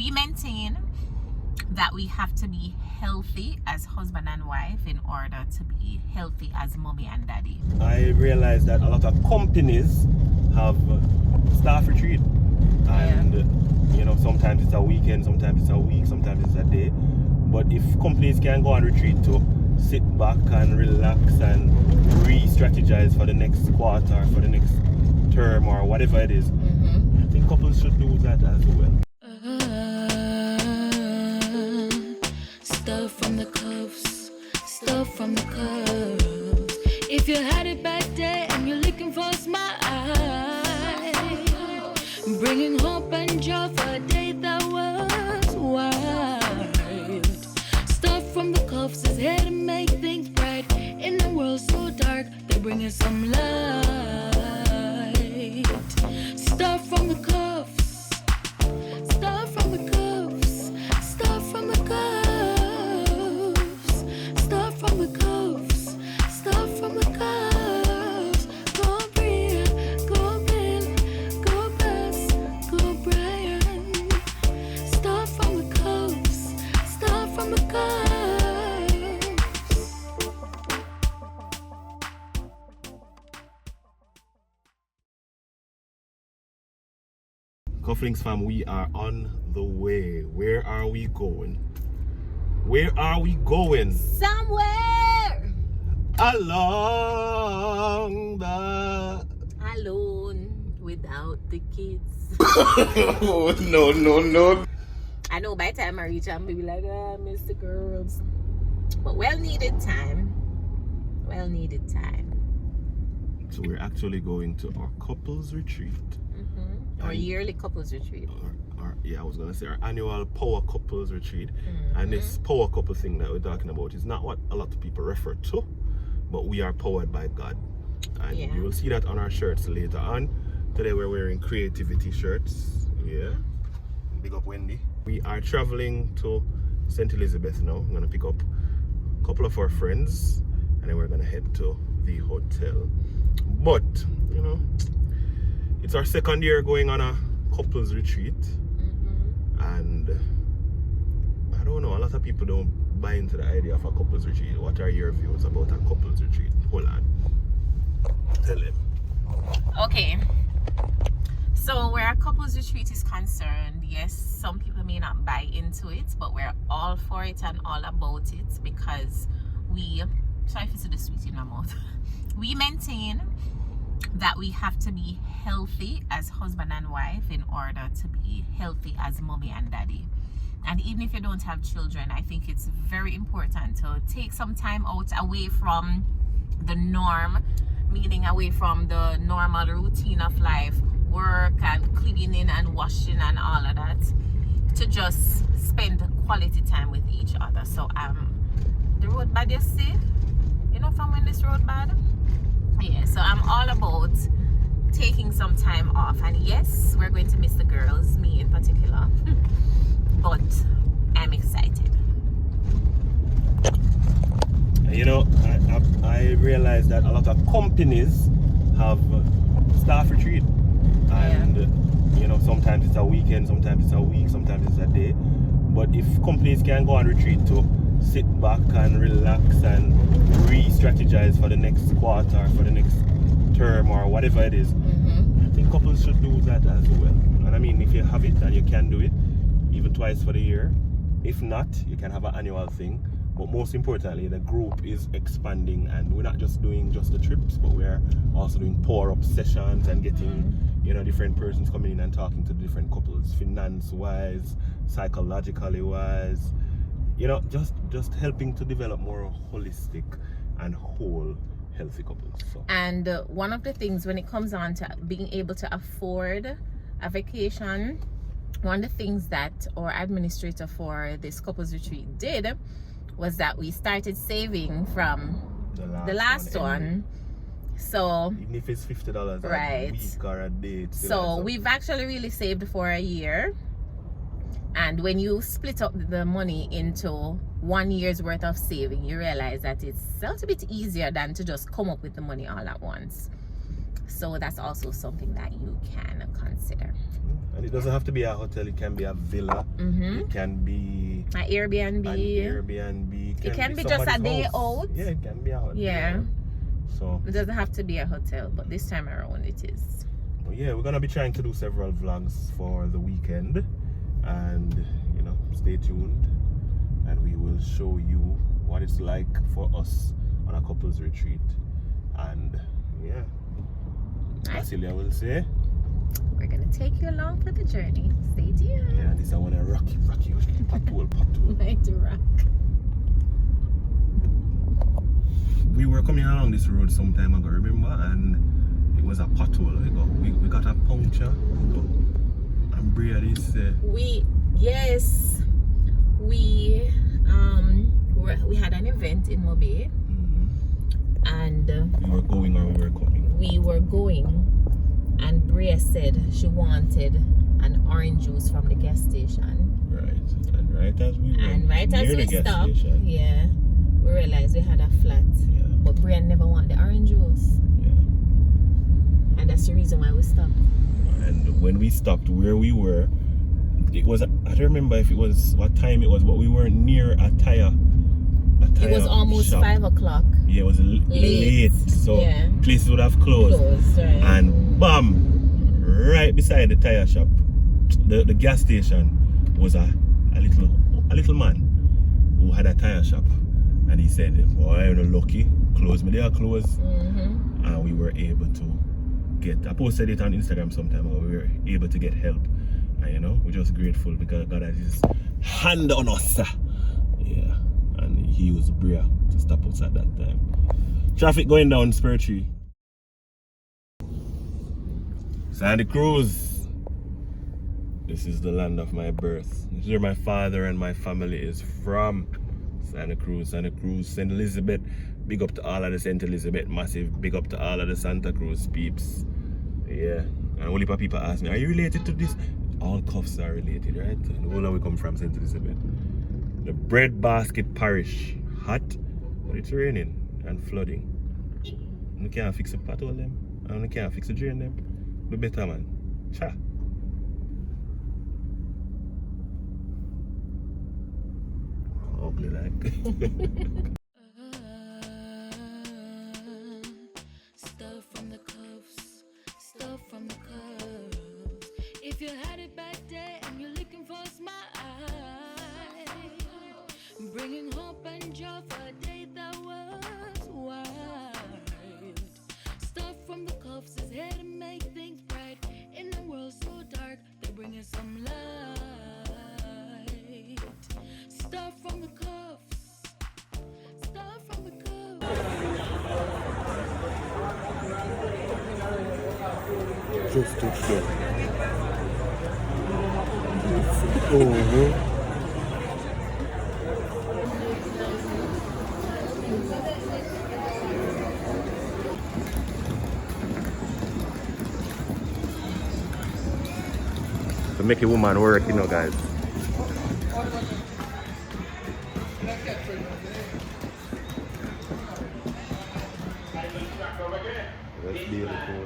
we maintain that we have to be healthy as husband and wife in order to be healthy as mommy and daddy. I realized that a lot of companies have staff retreat, and you know, sometimes it's a weekend, sometimes it's a week, sometimes it's a day. But if companies can go on retreat to sit back and relax and re-strategize for the next quarter, for the next term, or whatever it is, I think couples should do that as well. Stuff from the cuffs, stuff from the cuffs. If you had a bad day and you're looking for a smile, bringing hope and joy for a day that was wild. Stuff from the cuffs is here to make things bright. In a world so dark, they're bringing some light. Stuff from the cuffs, stuff from the cuffs, stuff from the cuffs. From the coves, stuff from the coves. Go Bria, go Ben, go Bess, go Brian. Stuff from the coves, stuff from the coves. Cufflinks fam, we are on the way. Where are we going? Where are we going? Somewhere Along the... alone without the kids. Oh, no. I know by the time I reach, I'm maybe like, I miss the girls. But well needed time. Well needed time. So we're actually going to our couples retreat. Our yearly couples retreat. I was gonna say our annual power couples retreat. And this power couple thing that we're talking about is not what a lot of people refer to, but we are powered by God. And you will see that on our shirts later on. Today we're wearing creativity shirts. Yeah. Big up Wendy. We are traveling to St. Elizabeth now. I'm gonna pick up a couple of our friends and then we're gonna head to the hotel. But you know, it's our second year going on a couples retreat. And I don't know, a lot of people don't buy into the idea of a couples retreat. What are your views about a couples retreat? Hold on. Tell them. Okay. So where a couples retreat is concerned, yes, some people may not buy into it, but we're all for it and all about it because we, sorry if it's the sweet in my mouth, we maintain that we have to be healthy as husband and wife in order to be healthy as mommy and daddy. And even if you don't have children, I think it's very important to take some time out away from the norm, meaning away from the normal routine of life, work and cleaning and washing and all of that, to just spend quality time with each other. So the road bad, you see? You know from when this road bad? Yeah, so I'm all about taking some time off, and yes, we're going to miss the girls, me in particular, but I'm excited. You know, I realized that a lot of companies have staff retreat, and you know, sometimes it's a weekend, sometimes it's a week, sometimes it's a day. But if companies can go on retreat to sit back and relax and re-strategize for the next quarter, for the next term, or whatever it is, I think couples should do that as well. And I mean, if you have it and you can do it even twice for the year, if not, you can have an annual thing. But most importantly, the group is expanding, and we're not just doing just the trips, but we're also doing power-up sessions and getting you know, different persons coming in and talking to different couples, finance-wise, psychologically wise, you know, just helping to develop more holistic and whole healthy couples. So. And one of the things when it comes on to being able to afford a vacation, one of the things that our administrator for this couples retreat did was that we started saving from the last one. So even if it's $50 right, a week or a day, so we've actually really saved for a year. And when you split up the money into 1 year's worth of saving, you realize that it's a little bit easier than to just come up with the money all at once. So that's also something that you can consider. And it doesn't have to be a hotel, it can be a villa, it can be an Airbnb. It can be just a day house. out. Yeah, it can be a hotel. Yeah. So it doesn't have to be a hotel, but this time around it is. Well, yeah, we're gonna be trying to do several vlogs for the weekend, and you know, stay tuned, and we will show you what it's like for us on a couples retreat. And yeah, Basilia will say, we're gonna take you along for the journey. Stay tuned. yeah, this is one a rocky pothole. Like to rock. We were coming along this road some time ago, remember, and it was a pothole. We got a puncture, and Bria this we had an event in Mobe, and we were going or we were coming. We were going, and Bria said she wanted an orange juice from the gas station. Right, and right as we stopped, station, yeah, we realized we had a flat. Yeah. But Bria never wanted the orange juice. Yeah. And that's the reason why we stopped. And when we stopped where we were, it was, I don't remember if it was what time it was, but we weren't near a tire It was almost shop. 5 o'clock. Yeah, it was late. So yeah. places would have closed. Right. And bam, right beside the tire shop, the gas station, was a little man who had a tire shop. And he said, boy, I'm lucky. Close me, they are closed. And we were able to get, I posted it on Instagram sometime ago, we were able to get help. And you know, we're just grateful because God has his hand on us. Yeah. And he used Bria to stop us at that time. Traffic going down F.I.R.E. Santa Cruz. This is the land of my birth. This is where my father and my family is from. Santa Cruz, St. Elizabeth. Big up to all of the St. Elizabeth massive. Big up to all of the Santa Cruz peeps. Yeah. And only people ask me, are you related to this? All cuffs are related, right? And where we come from, St. Elizabeth. The Breadbasket Parish. Hot, but it's raining and flooding. You can't fix the pothole them. And you can't fix the drain them. Do better, man. Cha. Ugly like. Stuff from the cuffs, stuff from the cuffs. If you had it back there and you're looking for a smile, bringing hope and joy for a day that was wild. Stuff from the cuffs is here to make things bright. In the world so dark, they're bringing some light. Stuff from the cuffs, stuff from the cuffs. Just too slow. Oh, to make a woman work, you know, guys. That's beautiful.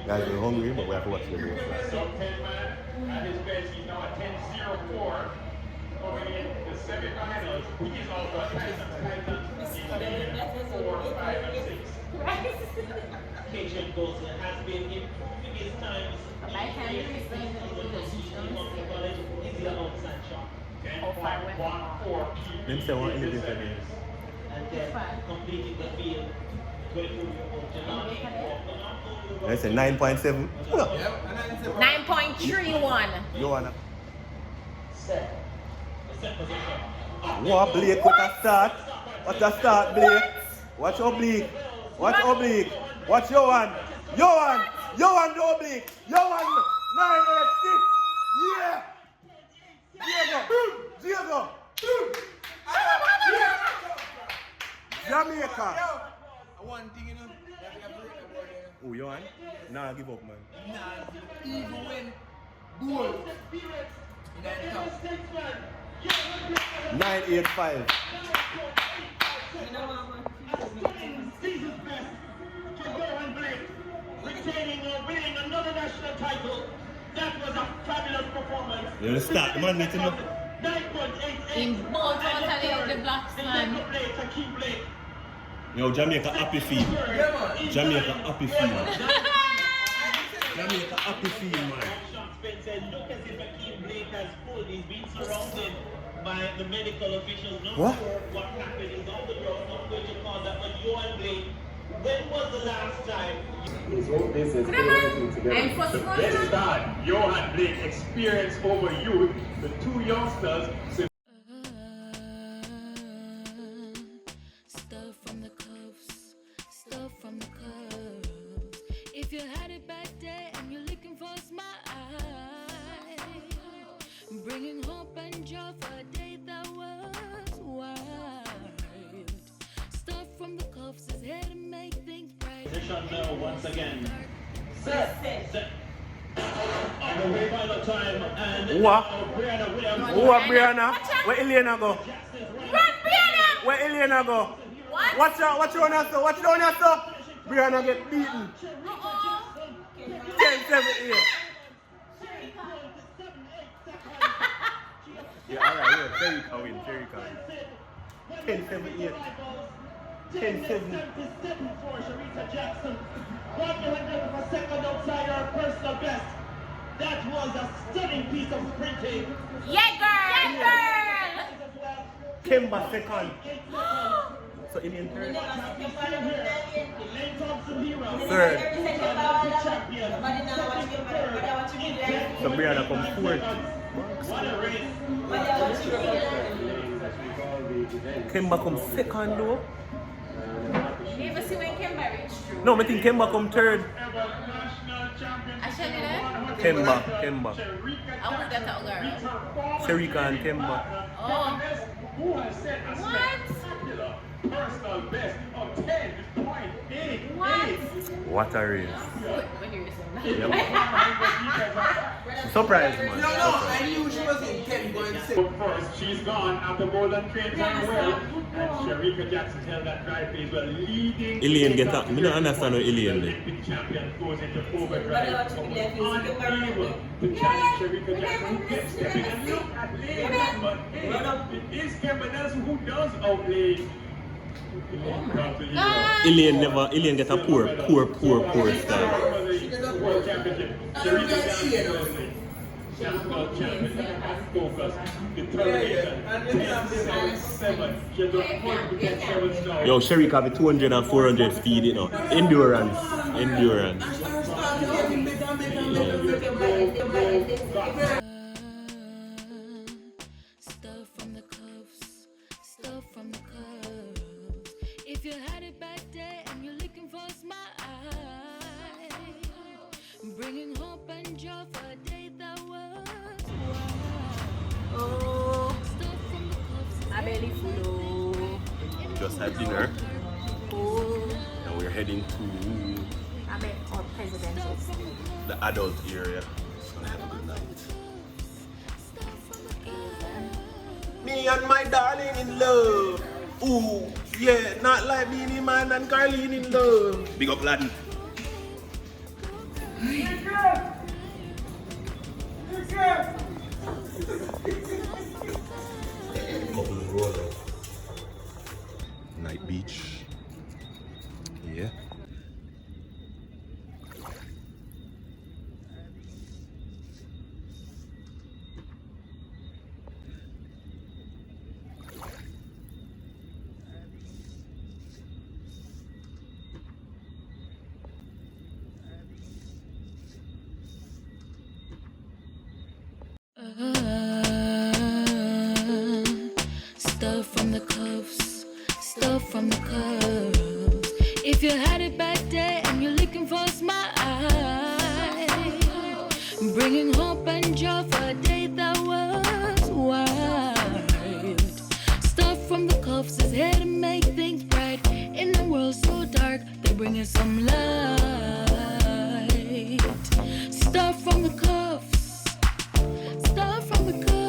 Guys, we're hungry, but we have to watch the video. At his best, he's now at 10-0-4. Going in the semifinals, he is also a Titans 4, 5, and 6. Cajun Golson has been improving his times. He's the outside shot. 10.14. Them say one elevator there. And then completing the field. That's a 9.7. 9.31. You wanna? What Blake with a start? What a start, Blake? Watch oblique. Watch oblique. Watch your one. Your one. Your one, the oblique. Your one. 986. Yeah. Diego. Jamaica. One thing, you know, Oh, you want? Nah, give up, man. even when goal in that top. 985. Season's best to Johan Blake, retaining or winning another national title. That was a fabulous performance. You start the man meeting up. 9.88. In both totally of the blocks, man. Yo, Jamaica happy feel. Jamaica happy feel. Jamaica happy feel, man. Look as if Akeem Blake has pulled. He's been surrounded by the medical officials. Not What? sure what happened. He's on the ground. Not going to call that. But Johan Blake, when was the last time? This is everything together. The best start Johan Blake experienced over youth. The two youngsters. Stuff from the cuffs, stuff from the curves. If you had it back there and you're looking for a smile, bringing hope and joy for a day that was wild. Stuff from the cuffs is here to make things bright. Position now once again. Set. On the way by the time and What? Brianna Williams. Who are Brianna? Where Elena go? Run, Brianna! Where Elena go? What? Watch out, watch on us, watch on us. Brianna get beaten. 10-7-8. Yeah, alright, yeah, Jericho win. 10-7-8. 10-7. For Sharita Jackson. 100th of a second outside her personal best. That was a stunning piece of sprinting. Yeah, girl! Yeah, girl! Kemba second. So Indian third. Third. So Brianna come fourth. What a race. Kemba come second though. You ever see when Kemba reached through? No, I think Kemba come third. Actually, there? Kemba. I was that a girl. Sharika and Kemba. Oh. Who has set a What? spectacular personal best of 10.88. What? What a race. When you Surprise, man. No, I knew she was in 10.6. First, she's gone after Golden Train time well, and Sharika Jackson held that drive phase well, leading. Alien get up. I don't understand how Alien did. Olympic champion goes into overdrive. Unable to challenge Sharika Jackson, who kept stepping. And look at Lane, but it is Kemba Nelson who does outlay. Alien get a poor style. World Championship. Sharika Jackson, national champion, focus, determination, 10-7. She has done 107 stars. Yo, Sharika have 200 and 400 speed, you know. Endurance. Stuff from the cuffs, stuff from the curves. If you had it back there and you're looking for a smile, bringing hope and joy for a day that was wild. Oh. Stuff from the cuffs. My belly full. Just had dinner. Oh. And we're heading to I bet our presidential school. the adult area. So have a good night. Me and my darling in love. Ooh, yeah, not like Beanie Man and Carlene in love. Big up, Laddie. Couple of roll out. Night beach. Yeah. Stuff from the cuffs, stuff from the curves. If you had it back there and you're looking for a smile, bringing hope and joy for a day that was wild. Stuff from the cuffs is here to make things bright. In a world so dark, they're bringing some light. Stuff from the cuffs, stuff from the cuffs.